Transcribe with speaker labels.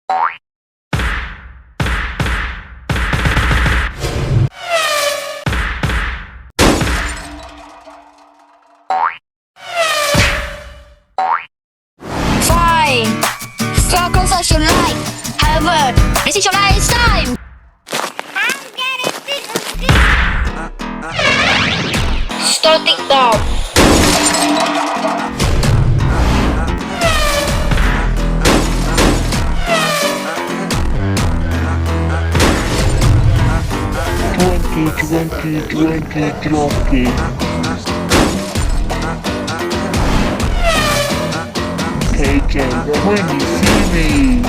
Speaker 1: Fine. Focus on your light. However, this is your last time. Starting now.
Speaker 2: Twenty. Take it when you see me.